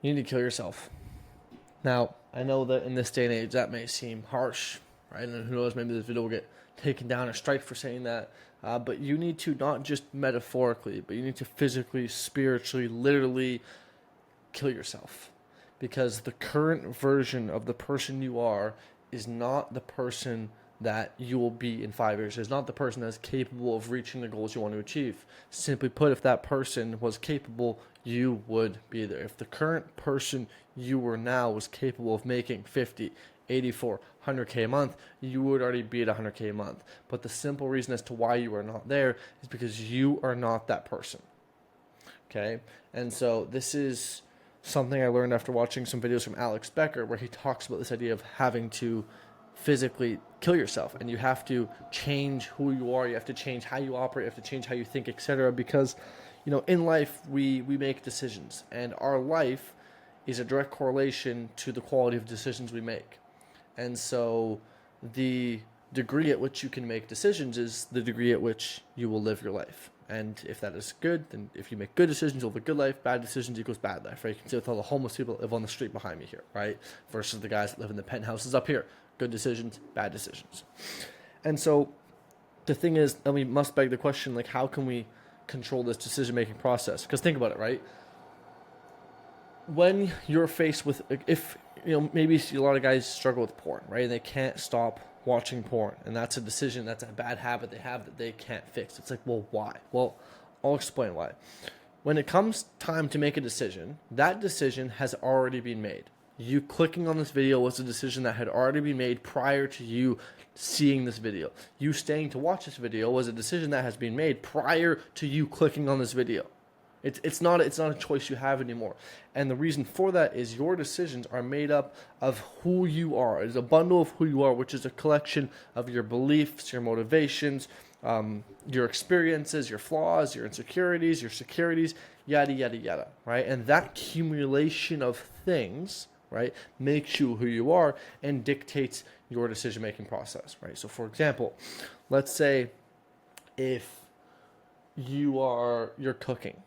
You need to kill yourself. Now, I know that in this day and age that may seem harsh, right? And who knows, maybe this video will get taken down or strike for saying that. But you need to not just metaphorically, but you need to physically, spiritually, literally kill yourself. Because the current version of the person you are is not the person that you will be in 5 years. Is not the person that's capable of reaching the goals you want to achieve. Simply put, if that person was capable, you would be there. If the current person you were now was capable of making 50, 84, 100K a month, you would already be at 100K a month. But the simple reason as to why you are not there is because you are not that person. Okay? And so this is something I learned after watching some videos from Alex Becker, where he talks about this idea of having to physically kill yourself, and you have to change who you are, you have to change how you operate, you have to change how you think, etc. Because in life we make decisions, and our life is a direct correlation to the quality of decisions we make. And so the degree at which you can make decisions is the degree at which you will live your life. And if that is good, then if you make good decisions, you'll live a good life. Bad decisions equals bad life, right? You can see with all the homeless people that live on the street behind me here, right? Versus the guys that live in the penthouses up here. Good decisions, bad decisions. And so the thing is, and we must beg the question, like, how can we control this decision-making process? Because think about it, right? When you're faced with, if, maybe a lot of guys struggle with porn, right? And they can't stop watching porn. And that's a decision, that's a bad habit they have that they can't fix. It's like, well, why? Well, I'll explain why. When it comes time to make a decision, that decision has already been made. You clicking on this video was a decision that had already been made prior to you seeing this video. You staying to watch this video was a decision that has been made prior to you clicking on this video. It's not a choice you have anymore. And the reason for that is your decisions are made up of who you are. It's a bundle of who you are, which is a collection of your beliefs, your motivations, your experiences, your flaws, your insecurities, your securities, yada, yada, yada, right? And that accumulation of things, right, makes you who you are and dictates your decision-making process, right? So, for example, let's say if you're cooking,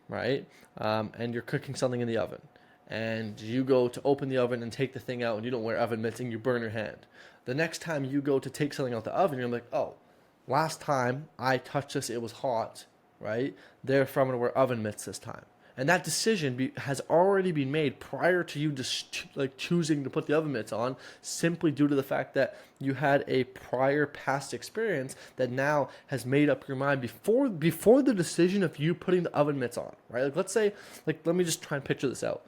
right? And you're cooking something in the oven, and you go to open the oven and take the thing out, and you don't wear oven mitts, and you burn your hand. The next time you go to take something out the oven, you're like, oh, last time I touched this, it was hot, right? Therefore, I'm going to wear oven mitts this time. And that decision has already been made prior to you just choosing to put the oven mitts on, simply due to the fact that you had a prior past experience that now has made up your mind before the decision of you putting the oven mitts on, right? Like, let's say, let me just try and picture this out.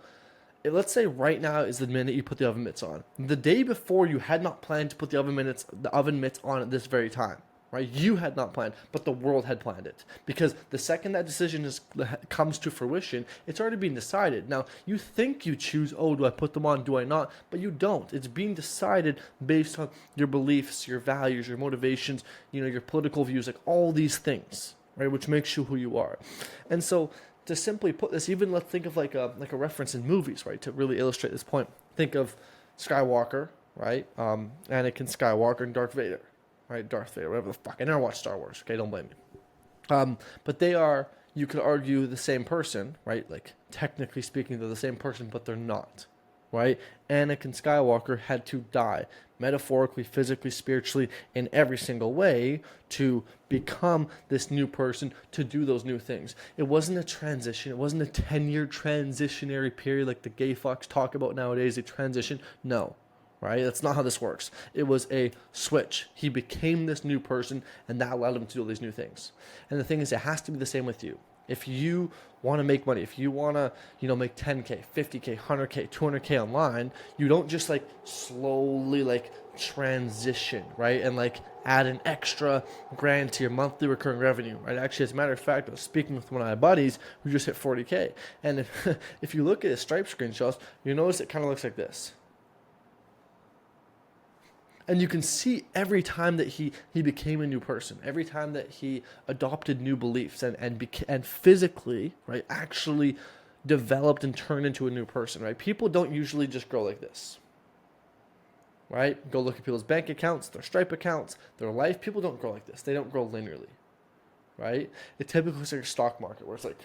Let's say right now is the minute you put the oven mitts on. The day before, you had not planned to put the oven mitts on at this very time. Right? You had not planned, but the world had planned it. Because the second that decision comes to fruition, it's already been decided. Now, you think you choose, oh, do I put them on, do I not? But you don't. It's being decided based on your beliefs, your values, your motivations, your political views, like all these things, right? Which makes you who you are. And so, to simply put this, even let's think of like a reference in movies, right? To really illustrate this point. Think of Skywalker, right? Anakin Skywalker and Darth Vader. Right, Darth Vader, whatever the fuck. I never watched Star Wars, okay, don't blame me. But they are, you could argue, the same person, right? Like, technically speaking, they're the same person, but they're not, right? Anakin Skywalker had to die, metaphorically, physically, spiritually, in every single way, to become this new person, to do those new things. It wasn't a transition. It wasn't a 10-year transitionary period like the gay fucks talk about nowadays, a transition. No. Right? That's not how this works. It was a switch. He became this new person, and that allowed him to do all these new things. And the thing is, it has to be the same with you. If you want to make money, if you want to, make 10K, 50K, 100K, 200K online, you don't just slowly transition, right? And add an extra grand to your monthly recurring revenue, right? Actually, as a matter of fact, I was speaking with one of my buddies who just hit 40K. And if you look at his Stripe screenshots, you notice it kind of looks like this. And you can see every time that he became a new person, every time that he adopted new beliefs and physically, right, actually developed and turned into a new person, right? People don't usually just grow like this, right? Go look at people's bank accounts, their Stripe accounts, their life. People don't grow like this. They don't grow linearly, right? It typically looks like a stock market where it's like,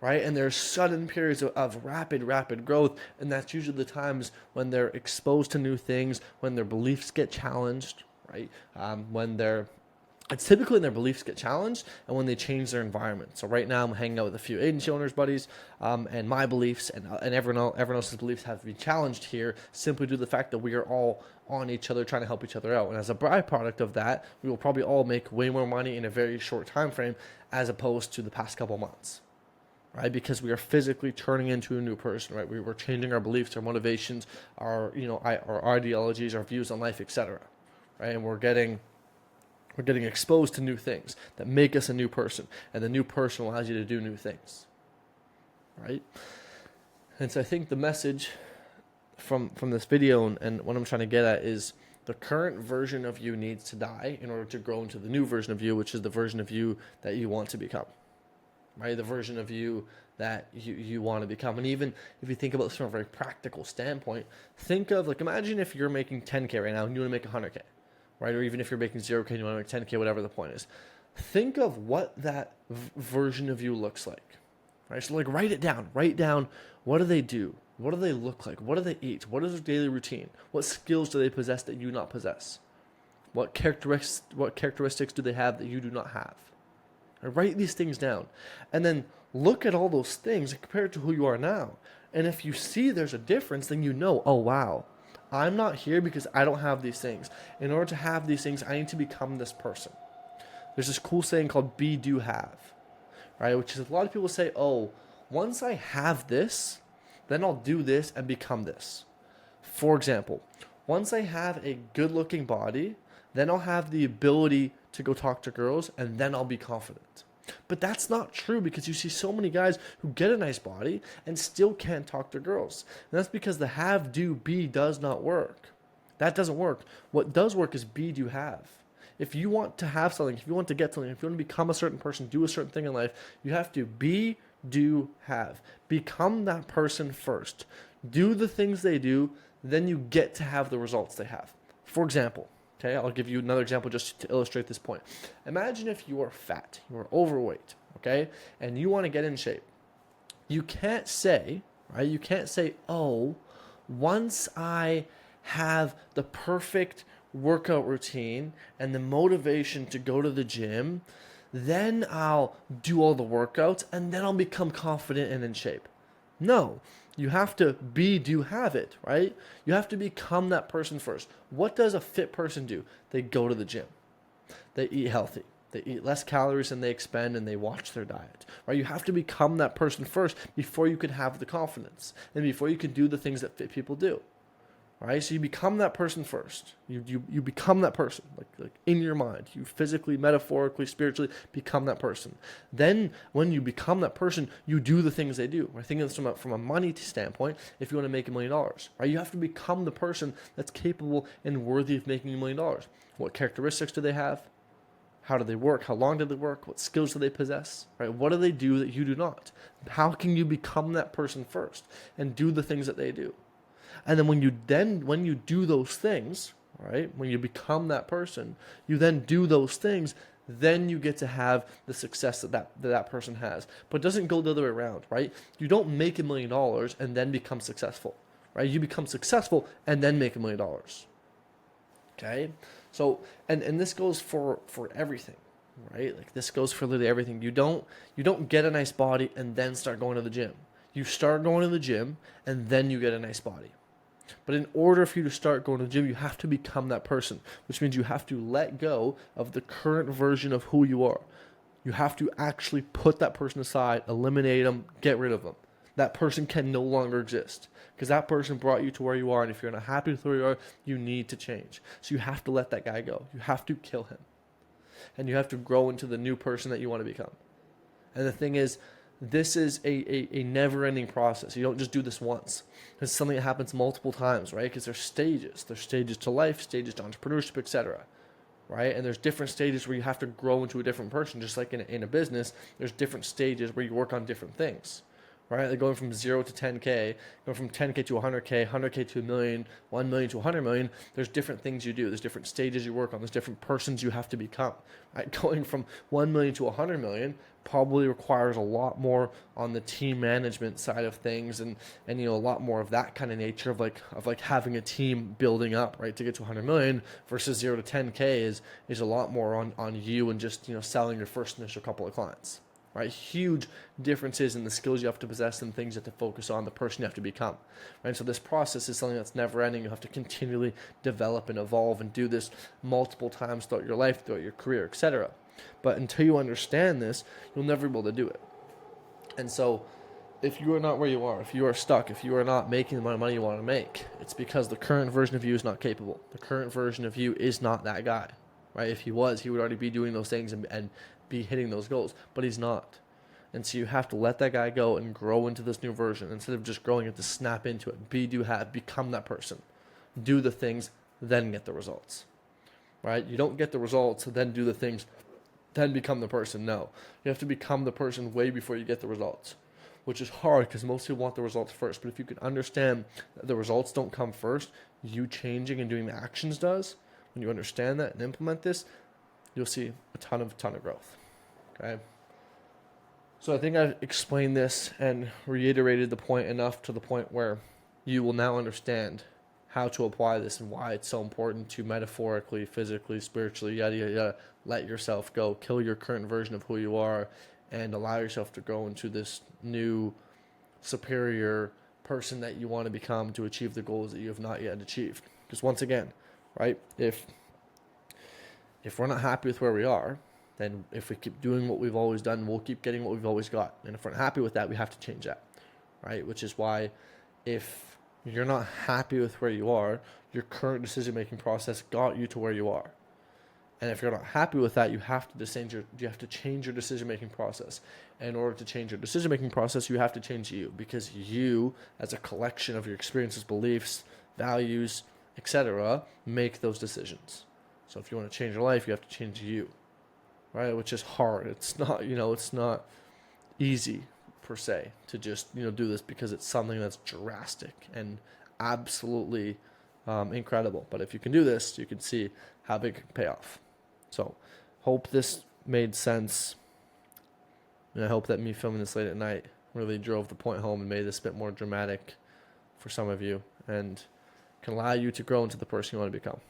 right? And there's sudden periods of rapid growth, and that's usually the times when they're exposed to new things, when their beliefs get challenged, right? When they're It's typically when their beliefs get challenged and when they change their environment. So right now I'm hanging out with a few agency owners, buddies, and my beliefs and everyone else's beliefs have been challenged here simply due to the fact that we are all on each other trying to help each other out. And as a byproduct of that, we will probably all make way more money in a very short time frame as opposed to the past couple months. Right, because we are physically turning into a new person, right? We're changing our beliefs, our motivations, our ideologies, our views on life, etc. Right, and we're getting exposed to new things that make us a new person, and the new person allows you to do new things, right? And so I think the message from this video and what I'm trying to get at is the current version of you needs to die in order to grow into the new version of you, which is the version of you that you want to become, right? The version of you that you want to become. And even if you think about this from a very practical standpoint, think of, like, imagine if you're making 10K right now and you want to make 100K. Right? Or even if you're making 0K and you want to make 10K, whatever the point is. Think of what that version of you looks like. Right? So, like, write it down. Write down, what do they do? What do they look like? What do they eat? What is their daily routine? What skills do they possess that you do not possess? What characteristics do they have that you do not have? Right? Write these things down. And then look at all those things and compare it to who you are now. And if you see there's a difference, then you know, oh, wow, I'm not here because I don't have these things. In order to have these things, I need to become this person. There's this cool saying called be, do, have, right? Which is, a lot of people say, oh, once I have this, then I'll do this and become this. For example, once I have a good-looking body, then I'll have the ability to go talk to girls, and then I'll be confident. But that's not true, because you see so many guys who get a nice body and still can't talk to girls. And that's because the have, do, be does not work. That doesn't work. What does work is be, do, have. If you want to have something, if you want to get something, if you want to become a certain person, do a certain thing in life, you have to be, do, have. Become that person first. Do the things they do, then you get to have the results they have. For example, okay, I'll give you another example just to illustrate this point. Imagine if you are fat, you are overweight, okay, and you want to get in shape. You can't say, right, you can't say, oh, once I have the perfect workout routine and the motivation to go to the gym, then I'll do all the workouts and then I'll become confident and in shape. No, you have to be, do, have it, right? You have to become that person first. What does a fit person do? They go to the gym. They eat healthy. They eat less calories than they expend, and they watch their diet, right? You have to become that person first before you can have the confidence and before you can do the things that fit people do. Right? So you become that person first. You become that person, like in your mind. You physically, metaphorically, spiritually become that person. Then when you become that person, you do the things they do. I think from a money standpoint, if you want to make $1 million, right? You have to become the person that's capable and worthy of making $1 million. What characteristics do they have? How do they work? How long do they work? What skills do they possess? Right? What do they do that you do not? How can you become that person first and do the things that they do? And then when you do those things, right, when you become that person, you then do those things, then you get to have the success that person has. But it doesn't go the other way around, right? You don't make $1 million and then become successful, right? You become successful and then make $1 million. Okay? So, and this goes for everything, right? Like, this goes for literally everything. You don't get a nice body and then start going to the gym. You start going to the gym and then you get a nice body. But in order for you to start going to the gym, you have to become that person, which means you have to let go of the current version of who you are. You have to actually put that person aside, eliminate them, get rid of them. That person can no longer exist because that person brought you to where you are, and if you're not happy with where you are, you need to change. So you have to let that guy go. You have to kill him. And you have to grow into the new person that you want to become. And the thing is, this is a never-ending process. You don't just do this once. It's something that happens multiple times, right? Because there's stages. There's stages to life, stages to entrepreneurship, etc. Right? And there's different stages where you have to grow into a different person. Just like in a business, there's different stages where you work on different things, right? Like going from 0 to 10K, going from 10K to 100K, 100K to a million, 1 million to 100 million. There's different things you do. There's different stages you work on. There's different persons you have to become, right? Going from 1 million to 100 million probably requires a lot more on the team management side of things, and a lot more of that kind of nature of like having a team building up, right, to get to 100 million versus 0 to 10K is a lot more on you and just selling your first initial couple of clients. Right, huge differences in the skills you have to possess and things you have to focus on, the person you have to become. Right, so this process is something that's never ending. You have to continually develop and evolve and do this multiple times throughout your life, throughout your career, etc. But until you understand this, you'll never be able to do it. And so, if you are not where you are, if you are stuck, if you are not making the amount of money you want to make, it's because the current version of you is not capable. The current version of you is not that guy. Right? If he was, he would already be doing those things and be hitting those goals, but he's not. And so you have to let that guy go and grow into this new version. Instead of just growing, you have to snap into it. Be, do, have, become that person. Do the things, then get the results. Right? You don't get the results, then do the things, then become the person. No. You have to become the person way before you get the results, which is hard because most people want the results first. But if you can understand that the results don't come first, you changing and doing the actions does. When you understand that and implement this, you'll see a ton of growth. Okay. So I think I've explained this and reiterated the point enough to the point where you will now understand how to apply this and why it's so important to metaphorically, physically, spiritually, yada, yada, yada, let yourself go, kill your current version of who you are, and allow yourself to grow into this new, superior person that you want to become to achieve the goals that you have not yet achieved. Because once again, right, if we're not happy with where we are, then if we keep doing what we've always done, we'll keep getting what we've always got. And if we're not happy with that, we have to change that, right? Which is why if you're not happy with where you are, your current decision-making process got you to where you are. And if you're not happy with that, you have to change your decision-making process. And in order to change your decision-making process, you have to change you, because you, as a collection of your experiences, beliefs, values, etc., make those decisions. So if you want to change your life, you have to change you. Right, which is hard. It's not, it's not easy per se to just, do this, because it's something that's drastic and absolutely incredible. But if you can do this, you can see how big it can pay off. So, hope this made sense. And I hope that me filming this late at night really drove the point home and made this a bit more dramatic for some of you and can allow you to grow into the person you want to become.